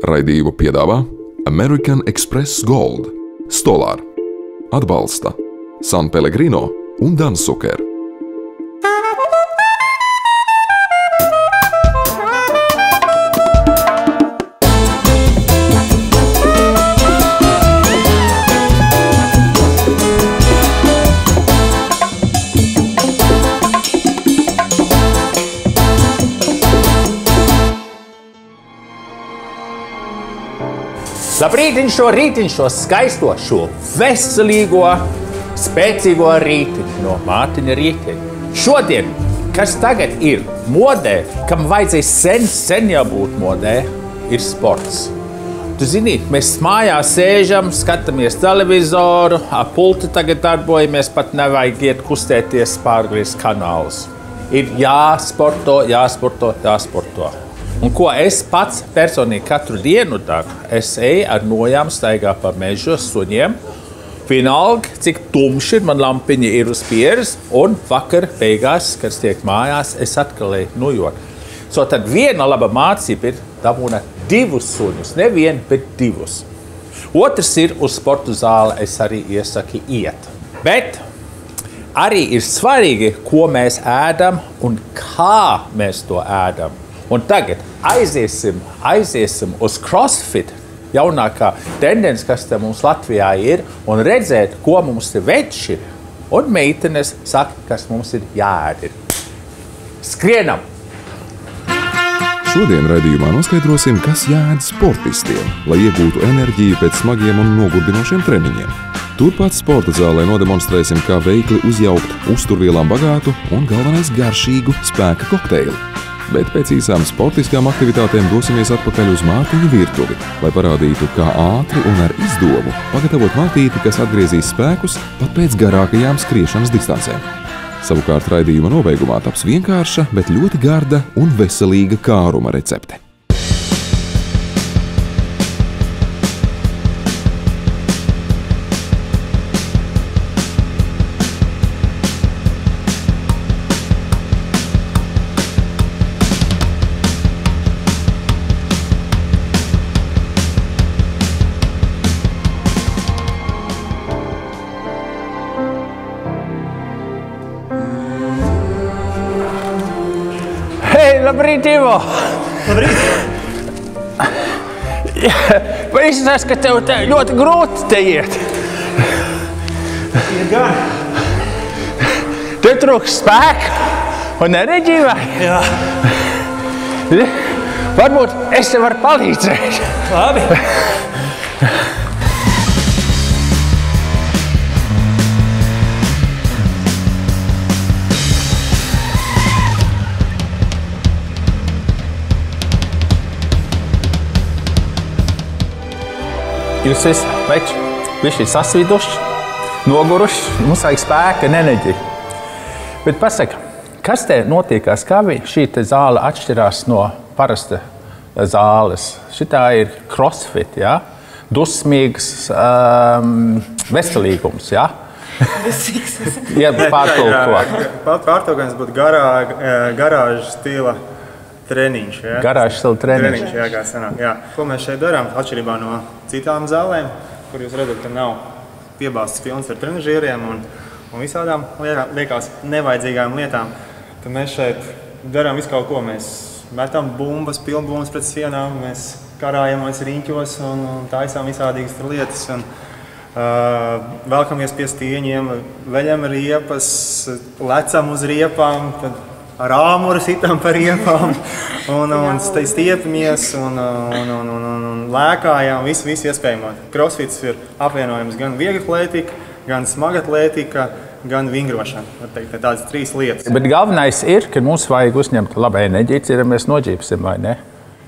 Raidījumu piedāvā American Express Gold, Stolar, atbalsta San Pellegrino un Dansuker. Labrītiņ šo skaisto, šo veselīgo, spēcīgo rītiņu no Mārtiņa Rīteņa. Šodien, kas tagad ir modē, kam vajadzēja sen jau būt modē, ir sports. Tu zini, mēs mājās sēžam, skatāmies televizoru, ap pulti tagad darbojamies, pat nevajag iet kustēties pārgriezt kanālus. Ir jāsporto. Un ko es pats personīgi katru dienu daru? Es eju ar nojām staigā pa mežu suņiem. Vienalga, cik tumši ir, man lampiņa ir uz pieres, un vakar beigās, kad es tiek mājās, es atkal eju nojot. Tad viena laba mācība ir dabūna 2 suņus, ne 1, bet 2. Otrs ir uz sportu zāli, es arī iesaku iet. Bet arī ir svarīgi, ko mēs ēdam un kā mēs to ēdam. Un tagad aiziesim uz CrossFit, jaunākā tendence, kas te mums Latvijā ir, un redzēt, ko mums te veči un meitenes saka, kas mums ir jāēd. Skrienam! Šodien raidījumā noskaidrosim, kas jāēd sportistiem, lai iegūtu enerģiju pēc smagiem un nogurdinošiem treniņiem. Turpat sporta zālē nodemonstrēsim, kā veikli uzjaukt uzturvielām bagātu un galvenais garšīgu spēka kokteili. Bet pēc īsām sportiskām aktivitātēm dosimies atpakaļ uz Mārtiņa virtuvi, lai parādītu, kā ātri un ar izdomu pagatavot maltīti, kas atgriezīs spēkus pat pēc garākajām skriešanas distancēm. Savukārt raidījuma nobeigumā taps vienkārša, bet ļoti garda un veselīga kāruma recepte. Labrīt, Ivo! Labrīt! Vai izsaka, ka tev ļoti grūti te iet? Ir gan. Tev trūkst spēka un enerģija, vai? Jā. Varbūt es tev varu palīdzēt. Labi. Jūs esat veči, bišķi sasviduši, noguruši, mums vajag spēka un enerģiju. Bet pasaka, kas te notiekās, kā šī te zāle atšķirās no parasta zāles? Šitā ir CrossFit, ja? Dusmīgs veselīgums, ja? Ja pārtulko. Pārtulkojums būtu garāžu stila treniņš. Ja? Garāžu stila treniņš. Jā, kā sanāk. Jā. Ko mēs šeit darām, atšķirībā no citām zālēm, kur jūs redzat, ka nav piebāztas pilns ar trenažieriem un visādām liekas nevajadzīgām lietām, tad mēs šeit darām visu kaut ko. Mēs metam bumbas, pilnbumbas pret sienām, mēs karājamies riņķos un taisām visādīgas lietas. Un, velkamies pie stieņiem, veļam riepas, lecam uz riepām, tad ar āmuru sitam par riepām un stiepamies un lēkājām, visu iespējamo. CrossFits ir apvienojums gan vieglatlētika, gan smagatlētika, gan vingrošana. Var teikt, tādas 3 lietas. Bet galvenais ir, ka mums vajag uzņemt labu enerģiju, ja mēs noģībsim, vai ne?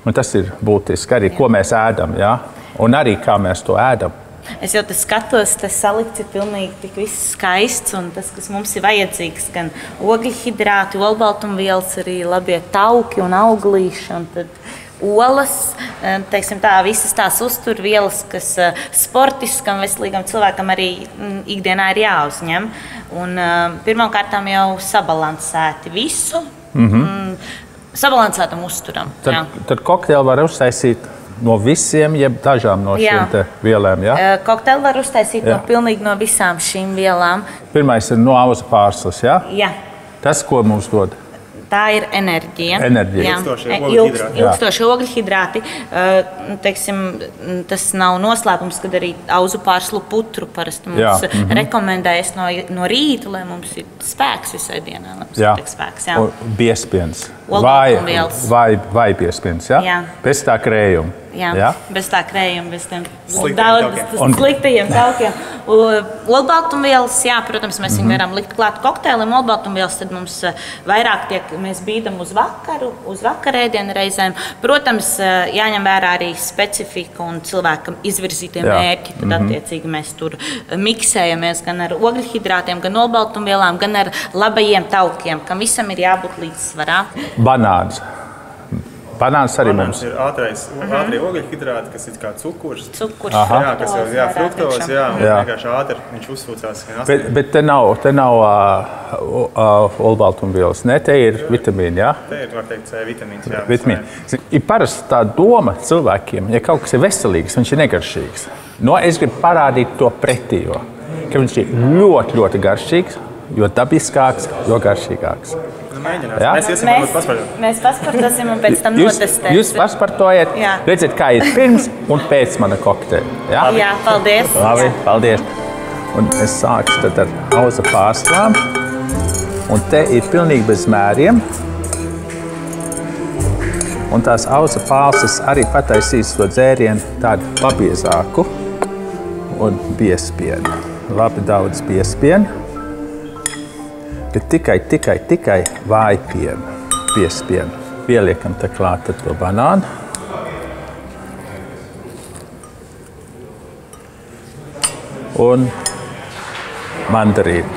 Un tas ir būtiski arī, ko mēs ēdam, ja? Un arī, kā mēs to ēdam. Es jau skatos, tas salikts ir pilnīgi tik viss skaists, un tas, kas mums ir vajadzīgs, gan ogļhidrāti, olbaltumvielas, arī labie tauki un auglīši, un tad olas, teiksim tā, visas tās uzturvielas, kas sportiskam, veselīgam cilvēkam arī ikdienā ir jāuzņem. Un pirmkārtām jau sabalansēti visu, sabalansētam uzturam. Tad kokteili var uztaisīt No visiem, jeb dažām no šīm te vielēm, ja? Kokteili var uztaisīt pilnīgi no visām šīm vielām. Pirmais ir no auza pārslas, ja? Jā. Tas, ko mums dod? Tā ir enerģija. Ilgstošie ogļhidrāti. Teiksim, tas nav noslēpums, kad arī auzu pārslu putru parasti mums rekomendējas no rīta, lai mums ir spēks visai dienā. Spēks, Biespiens. Vai biespiens, ja? Jā. Pēc tā krējuma. Jā, bez tā krējuma, bez tiem sliktajiem taukiem. Olbaltumvielas, jā, protams, mēs viņu varam likt klāt kokteilim. Olbaltumvielas tad mums vairāk mēs bīdam uz vakarēdienu reizēm. Protams, jāņem vērā arī specifika un cilvēkam izvirzītie mērķi. Tad attiecīgi mēs tur miksējamies gan ar ogļhidrātiem, gan olbaltumvielām, gan ar labajiem taukiem, kam visam ir jābūt līdzsvarā. Banāns. Banāns arī mums ir ātrie ogļhidrāti, kas ir kā cukurs. Jā, kas jau fruktoz, un vienkārši ātri viņš uzsūcās. Bet te nav olbaltumvielas, ne? Te ir vitamīni, jā? Te ir, var teikt, C vitamīns, jā. Vitamīni. Ir parasti tā doma cilvēkiem, ja kaut kas ir veselīgs, viņš ir negaršīgs. Es gribu parādīt to pretījo, ka viņš ir ļoti, ļoti garšīgs, jo dabiskāks, jo garšīgāks. Mēs pasportosim un pēc tam notestēsim. Jūs pasportojat, redziet, kā ir pirms un pēc mana kokteļa. Jā, paldies. Labi, paldies. Un es sākšu tad ar auza pārslām. Un te ir pilnīgi bez mēriem. Un tās auza pārslas arī pataisīs to dzērienu tādu pabiezāku un biespienu. Labi daudz biespienu. Bet tikai vāju pienu, piespienu. Pieliekam te klāt to banānu. Un mandarīnu.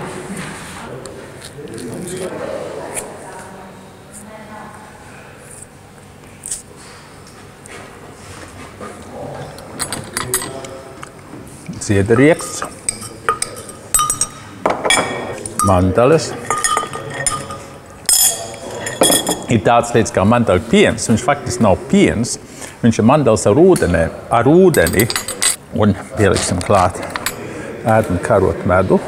Ziedrieksts. Mandeles. Ir tāds lietas kā mandeļu piens. Viņš faktiski nav piens. Viņš ir mandeles ar ūdeni. Un pieliksim klāt ēdam karotu medu.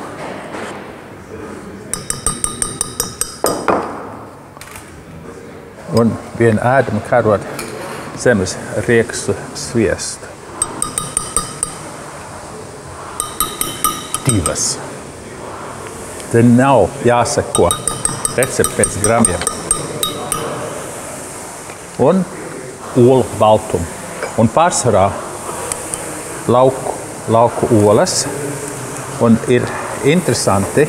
Un vienu ēdam karotu zemes riekstu sviestu. 2. Te nav jāseko recepti pēc gramiem. Un olu baltumu. Un pārsvarā lauku olas. Un ir interesanti,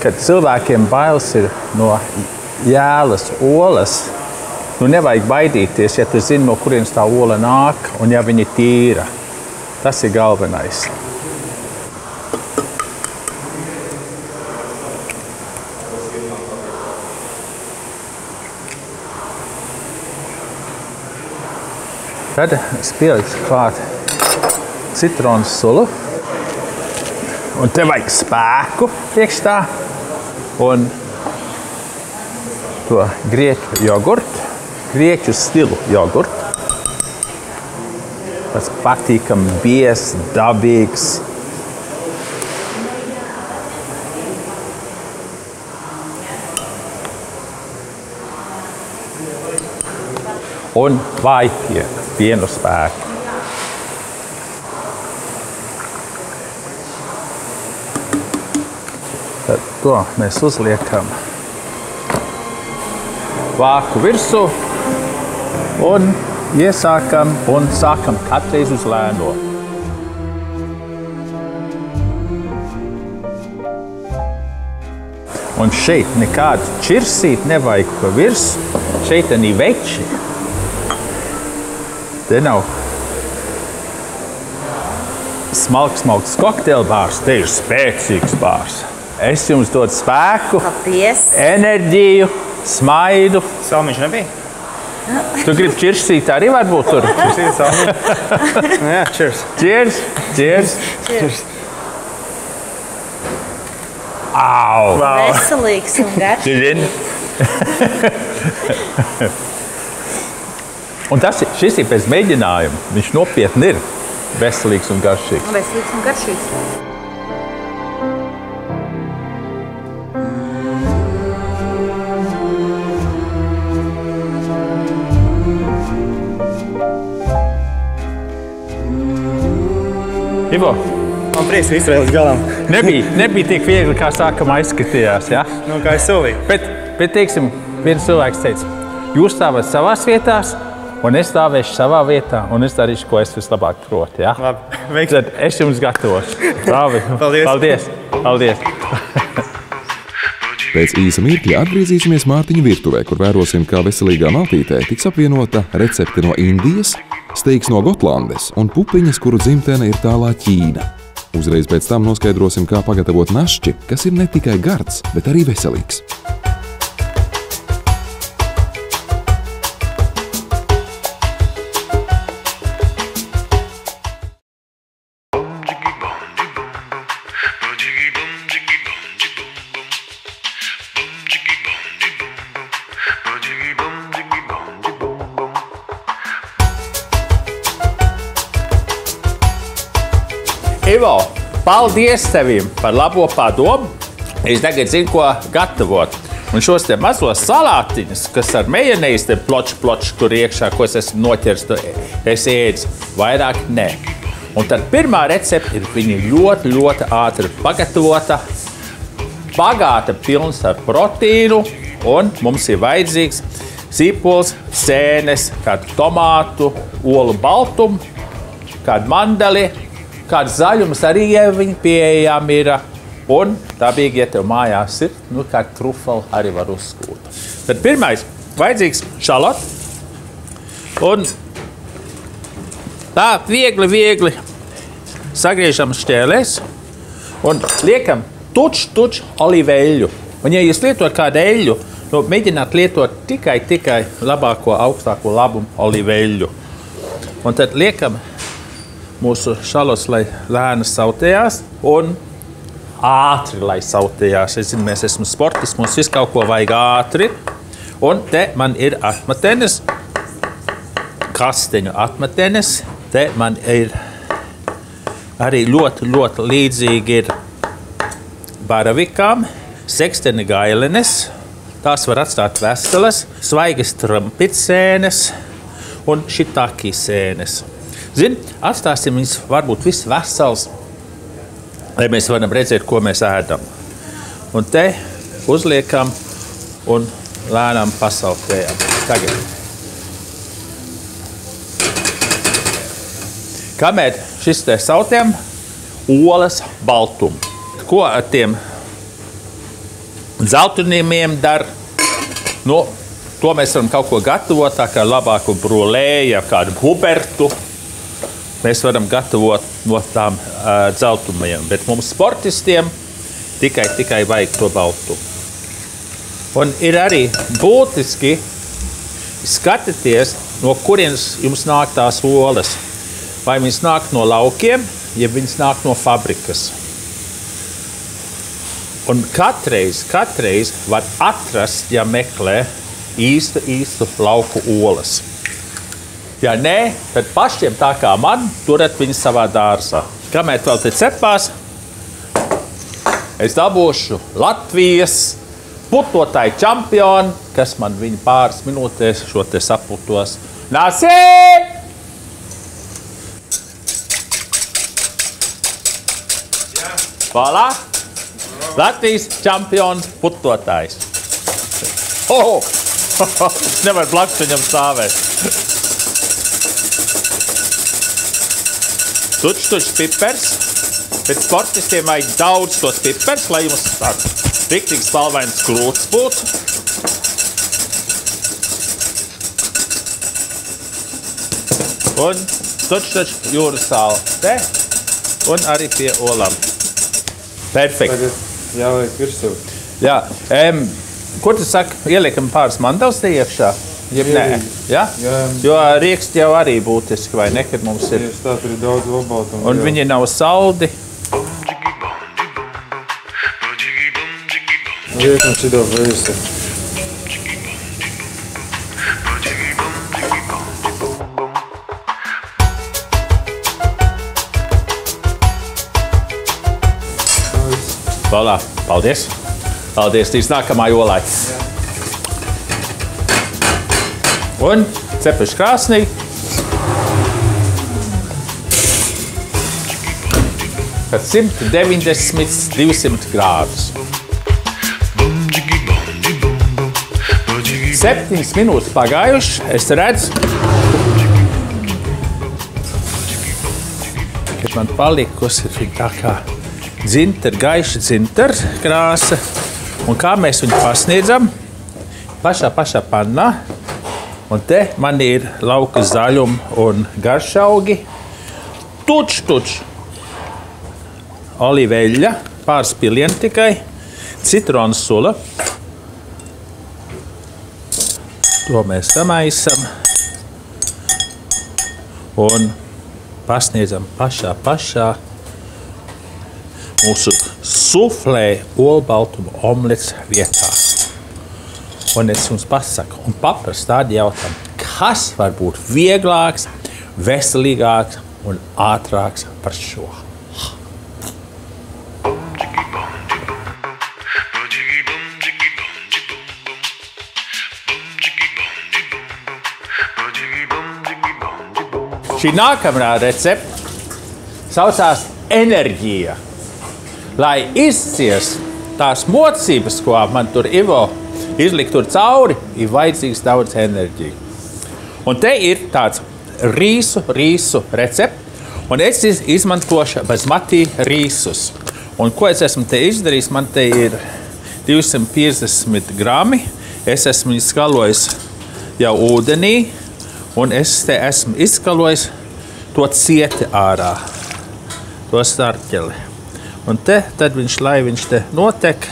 kad cilvēkiem bailes ir no jēlas olas. Nevajag baidīties, ja tu zini, no kurienes tā ola nāk un ja viņa ir tīra. Tas ir galvenais. Tad es pielikšu klāt citronu sulu. Un te vajag spēku priekš tā. Un to grieķu jogurtu, grieķu stilu jogurtu. Tas patīkam biezs, dabīgs. Un vāju pienu spēku. Tad to mēs uzliekam vāku virsū un iesākam un sākam katreiz uz lēno. Un šeit nekādu čirsīt nevajag pa virsmu. Šeit arī veči. Te nav smalks kokteilbārs, te ir spēcīgs bārs. Es jums dodu spēku, enerģiju, smaidu. Salmiņš nebija? Tu gribi čirsīt arī varbūt tur? Čirsīt salmiņu. Jā, cheers. Cheers, cheers. Cheers. Au! Veselīgs un garš. Un šis ir pēc mēģinājuma. Viņš nopietni ir veselīgs un garšīgs. Veselīgs un garšīgs. Ivo, Man prieks, ka izturēju līdz galam. nebija tik viegli, kā sākumā izskatījās. Ja? Nu, kā es solīju. Bet teiksim, viens cilvēks teica, jūs stāvat savās vietās, un es stāvēšu savā vietā, un es darīšu, ko es vislabāk protu. Ja? Labi, veiks. Tad es jums gatavošu. Labi. Paldies. Paldies. Pēc īsa mirkļa atgriezīsimies Mārtiņa virtuvē, kur vērosim, kā veselīgā maltītē tiks apvienota recepte no Indijas, steiks no Gotlandes un pupiņas, kuru dzimtene ir tālā Ķīna. Uzreiz pēc tam noskaidrosim, kā pagatavot našķi, kas ir ne tikai gards, bet arī veselīgs. Ivo, paldies tevim par labo padomu. Es tagad zinu, ko gatavot. Un šos te mazos salātiņus, kas ar mejonēzi te ploču, kur iekšā, ko es esmu noķers, es ēdzu, vairāk nē. Un tad pirmā recepte ir viņa ļoti ātri pagatavota, bagāta, pilns ar proteīnu, un mums ir vajadzīgs sīpols, sēnes, kādu tomātu, olu baltumu, kādu mandeli, kāds zaļums arī, ja viņi pieejami ir. Un dabīgi, ja tev mājās ir, kādu trufeli arī var uzskūt. Tad pirmais, vajadzīgs šalot. Un tā viegli sagriežam šķēlēs un liekam tuč olīveļu. Un ja jūs lietot kādu eļļu, mēģināt lietot tikai labāko, augstāko labumu olīveļu. Un tad liekam mūsu šalots, lai lēni sautējās un ātri, lai sautējās. Es zinu, mēs esam sportisti, mums visu kaut ko vajag ātri. Un te man ir atmetenes, kasteņu atmetenes. Te man ir arī ļoti līdzīgi ir baravikām, seksteni gailenes. Tās var atstāt veselas, svaigas trumpitsēnes un šitaki sēnes. Zini, atstāsim viņus varbūt viss vesels, lai mēs varam redzēt, ko mēs ēdam. Un te uzliekam un lēnām pasautējam. Tagad. Kamēr šis te sautējam, olas baltumu. Ko ar tiem zeltunījumiem dara? To mēs varam kaut ko gatavot, tā kā labāku brulēju, kādu hubertu. Mēs varam gatavot no tām dzeltumiem, bet mums sportistiem tikai vajag to baltumu. Un ir arī būtiski skatieties, no kurienes jums nāk tās olas. Vai viņas nāk no laukiem, ja viņas nāk no fabrikas. Un katreiz var atrast, ja meklē īstu lauku olas. Ja nē, tad pašiem tā kā man, turat viņus savā dārzā. Kamēr vēl te cepās, es dabūšu Latvijas putotāju čempionu, kas man viņa pāris minūtēs šo te saputos. Nāsī! Voilà! Latvijas čempions putotājs. Nevar blakus viņam stāvēt. Tuč pipers, bet sportistiem vajag daudz tos pipers, lai jums tāds riktīgi spalvains krūts būtu. Un tuč jūras sāla te un arī pie olām. Perfekt. Tagad jāliek virsū. Jā. Ko tu saki? Ieliekam pāris mandels te iekšā? Jeb nē? Ja? Jā. Jo rieksti jau arī būtiski, vai ne, kad mums ir. Tā tur ir daudz olbaltumu. Un viņi nav saldi. Liekam šito virsū. Voilà. Paldies. Paldies. Līdz nākamā olai. Un cepuši krāsnī. Kad 190–200 grādus. 7 minūtes pagājuši, es redzu, ka man palikusi tā kā gaiša dzinter krāsa. Un kā mēs viņu pasniedzam? Pašā pannā. Un te man ir lauka zaļumi un garšaugi. Tuč. Oliveļa, pāris pilieni tikai, citronu sula. To mēs samaisam un pasniedzam pašā mūsu suflē olbaltumu omlets vietā. Un es jums pasaku, un paprast tādi jautājumi, kas var būt vieglāks, veselīgāks un ātrāks par šo? Šī nākamā recepte saucās enerģija. Lai izcies tās mocības, ko man tur Ivo izlikt tur cauri, ir vajadzīgs daudz enerģija. Un te ir tāds rīsu recepte, un es izmantošu basmati rīsus. Un ko es esmu te izdarījis? Man te ir 250 grami. Es esmu izskalojis jau ūdenī. Un es te esmu izskalojis to cieti ārā, to starķeli. Un tad viņš te notek.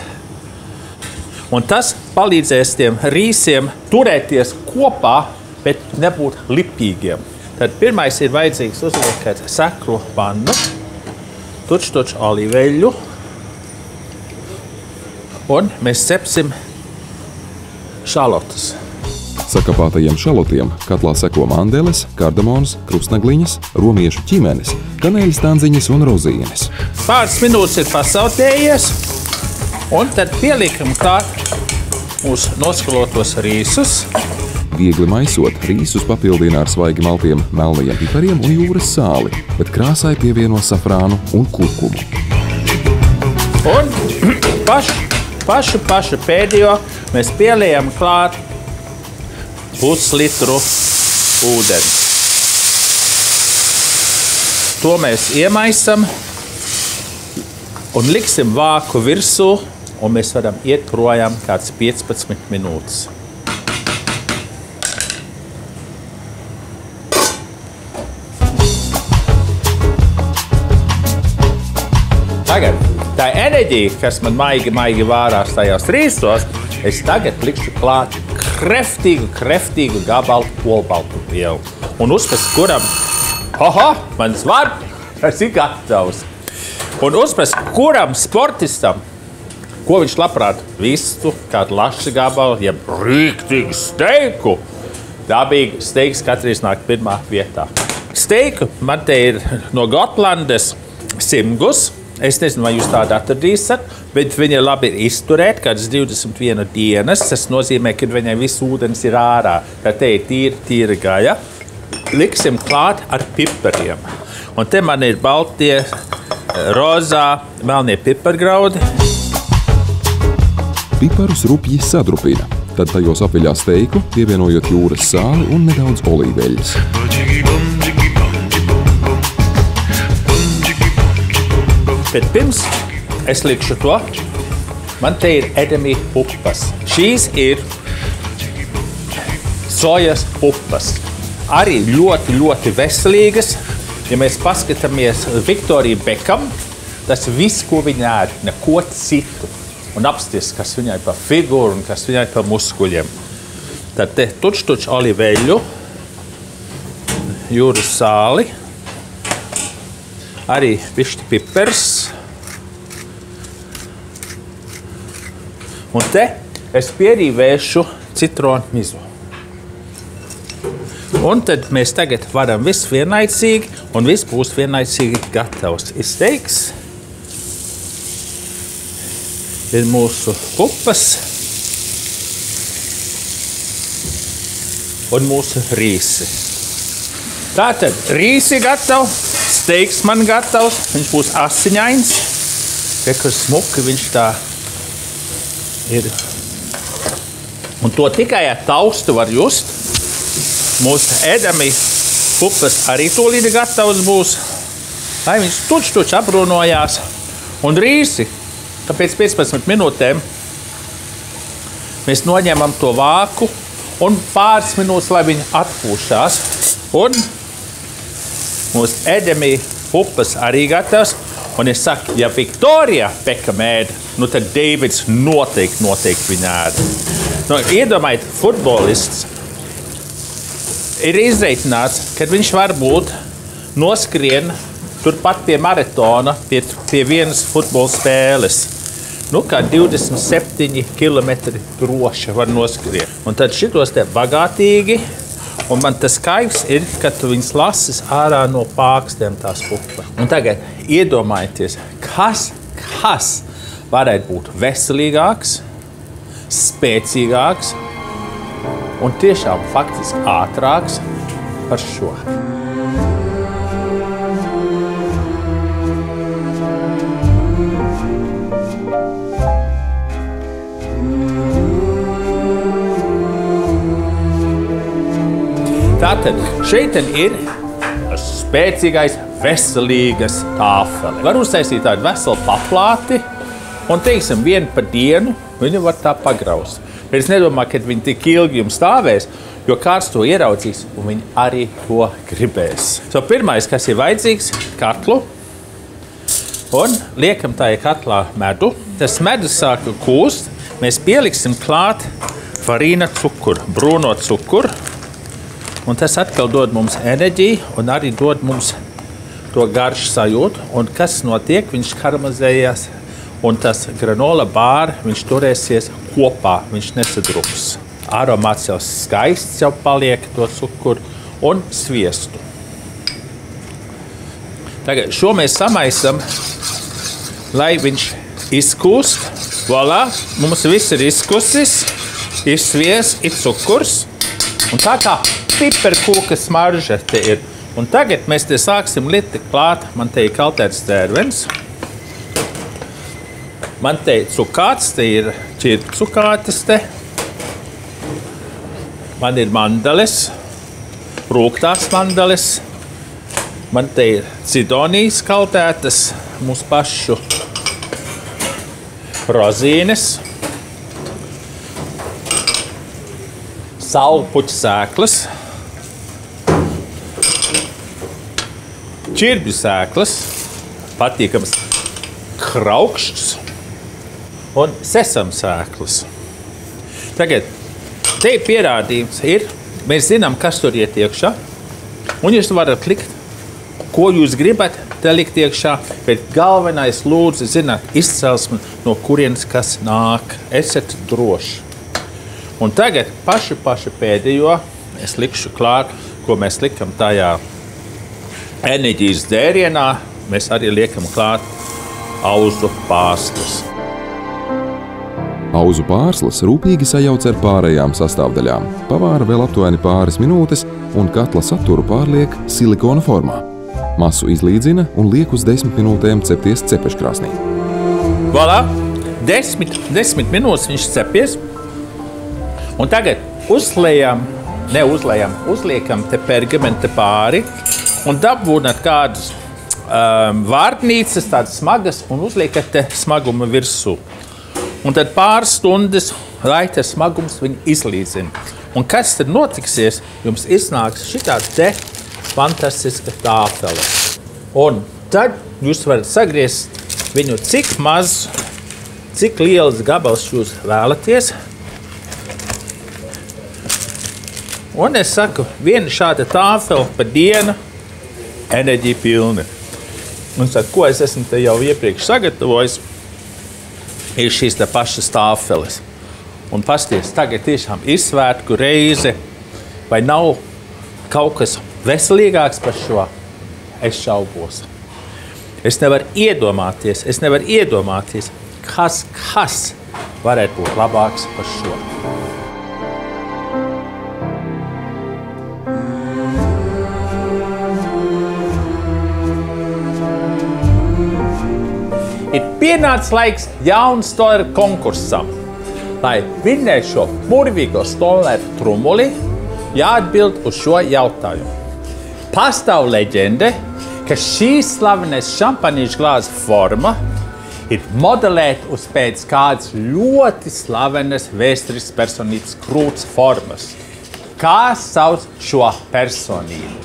Un tas palīdzēs tiem rīsiem turēties kopā, bet nebūt lipīgiem. Tad pirmais ir vajadzīgs uzlikt seklu pannu, tuč oliveļu. Un mēs cepsim šalotas. Sakapātajiem šalotiem katlā seko mandeles, kardamons, krustnagliņas, romiešu ķimenes, kanēļas tanziņas un rozīnes. Pāris minūtes ir pasautējies, un tad pieliekam klāt mūsu noskalotos rīsus. Viegli maisot, rīsus papildina ar svaigi maltiem melnajiem pipariem un jūras sāli, bet krāsai pievieno safrānu un kurkumu. Un pašu pēdējo mēs pieliekam klāt puslitru ūdeni. To mēs iemaisam un liksim vāku virsū, un mēs varam iet projām kāds 15 minūtes. Tagad tā enerģija, kas man maigi vārās tajās rīsos, es tagad likšu klāt kreftīgu gabalu olbaltumvielu. Un uzpēc kuram, mans vards ir gatavs. Un uzpēc kuram sportistam, ko viņš labprāt vistu, kādu lašu gabalu, jeb rīktīgu steiku. Dabīgi steiks katreiz nāk pirmā vietā. Steiku man te ir no Gotlandes simgus. Es nezinu, vai jūs tādu atradīsiet, bet viņa labi ir izturēt, kādas 21 dienas. Tas nozīmē, ka viņai viss ūdens ir ārā. Tad te ir tīra gaļa. Liksim klāt ar pipariem. Un te man ir baltie, rozā, melnie pipargraudi. Piparus rupji sadrupina. Tad tajos apviļā steiku, pievienojot jūras sāli un nedaudz olīveļas. Bet pirms es likšu to, man te ir edamī pupas. Šīs ir sojas pupas. Arī ļoti veselīgas. Ja mēs paskatāmies Viktoriju Bekam, tas viss, ko viņa ēd, neko citu. Un apsties, kas viņai pa figūru un kas viņai pa muskuļiem. Tad te tuč oliveļu, jūras sāli, arī pišķi pipers. Un te es pierīvēšu citronu mizu. Un tad mēs tagad varam visu vienlaicīgi, un viss būs vienlaicīgi gatavs. Izteiks. ir mūsu pupas un mūsu rīsi. Tātad rīsi gatavs, steiks man gatavs, viņš būs asiņains, kur smuki viņš tā ir. Un to tikai ar taustu var just. Mūsu ēdami pupas arī tūlīt gatavs būs, lai viņš tuč apbrūnojās. Un rīsi, ka pēc 15 minūtēm mēs noņemam to vāku un pāris minūtes, lai viņi atpūšās. Un mūsu ēdami pupas arī gatavs. Un es saku, ja Viktorija Bekam ēda, nu tad Deivids noteikti viņa ēda. Nu, iedomājiet, futbolists ir izreikināts, ka viņš varbūt noskrien turpat pie maratona, pie vienas futbola spēles. Nu, kā 27 km droši var noskrien. Un tad šitos te bagātīgi, un man tas kaivs ir, ka tu viņus lasis ārā no pākstiem tās pupas. Un tagad iedomājieties, kas varētu būt veselīgāks, spēcīgāks un tiešām faktiski ātrāks par šo. Tātad šeit ir spēcīgais, veselīgas tāfele. Var uztaisīt tādu veselu paplāti un, teiksim, vienu pa dienu viņu var tā pagraust. Bet es nedomāju, ka viņi tik ilgi jums stāvēs, jo kāds to ieraudzīs un viņi arī to gribēs. Pirmais, kas ir vajadzīgs, katlu. Un liekam tajā katlā medu. Tas medus sāk kūst. Mēs pieliksim klāt farīna cukuru, brūno cukuru. Un tas atkal dod mums enerģiju un arī dod mums to garšu sajūtu. Un kas notiek? Viņš karamelizējās un tas granola bāra, viņš turēsies kopā, viņš nesadruks. Aromāts jau skaists jau paliek to cukuru un sviestu. Tagad šo mēs samaisam, lai viņš izkūst. Voilà, mums viss ir izkusis, ir sviests, ir cukurs. Un tā kā piperkūka smarža te ir. Un tagad mēs te sāksim likt klāt. Man te ir kaltēts ķērvens. Man te ir cukāts, te ir cukātes te. Man ir mandeles, rūgtās mandeles. Man te ir cidonijas kaltētas, mūsu pašu rozīnes. Saulpuķa sēklas, čirbju sēklas, patīkams kraukšs un sesam sēklas. Tagad te pierādījums ir, mēs zinām, kas tur iet iekšā, un jūs varat likt, ko jūs gribat, te likt iekšā, bet galvenais lūdzu zināt izcelsmi, no kurienes kas nāk. Esat droši. Un tagad paši pēdējo es likšu klāt, ko mēs likam tajā enerģijas dzērienā. Mēs arī liekam klāt auzu pārslas. Auzu pārslas rūpīgi sajauc ar pārējām sastāvdaļām. Pavāra vēl aptuveni pāris minūtes un katla saturu pārliek silikona formā. Masu izlīdzina un liek uz 10 minūtēm cepties cepeškrāsnī. Voilà, 10 minūtes viņš cepies. Un tagad uzliekam te pergamentu pāri un dabūnat kādus vārnīcas, tādas smagas, un uzliekat te smagumu virsū. Un tad pāris stundas, lai tas smagums viņu izlīdzina. Un kas tad notiksies? Jums iznāks šitā te fantastiska tāfele. Un tad jūs varat sagriezt viņu cik maz, cik liels gabals jūs vēlaties. Un es saku, viena šāda tāfele pa dienu, enerģija pilna. Un saku, ko es esmu te jau iepriekš sagatavojis, ir šīs te pašas tāfeles. Un pasties, tagad tiešām ir svētku reize, vai nav kaut kas veselīgāks par šo? Es šaubos. Es nevaru iedomāties, kas varētu būt labāks par šo. Ir pienācis laiks jaunu stoleru konkursam. Lai vinnētu šo burvīgo stoleru trumuli, jāatbild uz šo jautājumu. Pastāv leģende, ka šī slavenais šampanīša glāze forma ir modelēta uz pēc kādas ļoti slavenas vēsturiskas personības krūts formas. Kā sauc šo personību?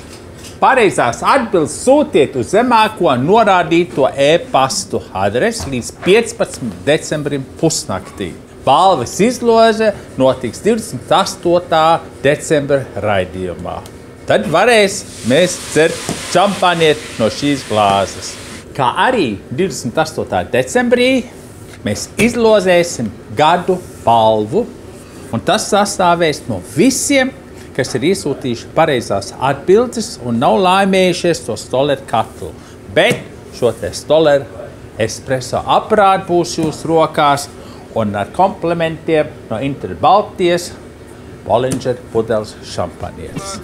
Pareizās atbildes sūtiet uz zemāko norādīto e-pastu adresi līdz 15. decembrim pusnaktī. Balvas izloze notiks 28. decembra raidījumā. Tad mēs dzert šampanieti no šīs glāzes. Kā arī 28. decembrī mēs izlozēsim gadu balvu, un tas sastāvēs no visiem, kas ir iesūtījuši pareizās atbildes un nav laimējušies to stoleru katlu. Bet šo te stoleru espresso aparātu būs jūsu rokās un ar komplementiem no Inter Baltijas Bollinger pudeles šampanietis.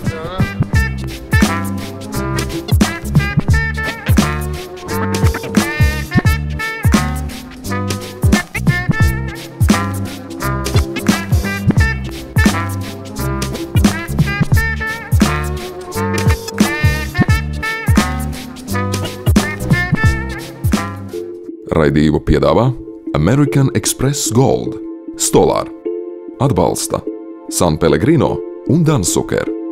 Raidījumu piedāvā American Express Gold, Stolar, atbalsta San Pellegrino un Dansuker.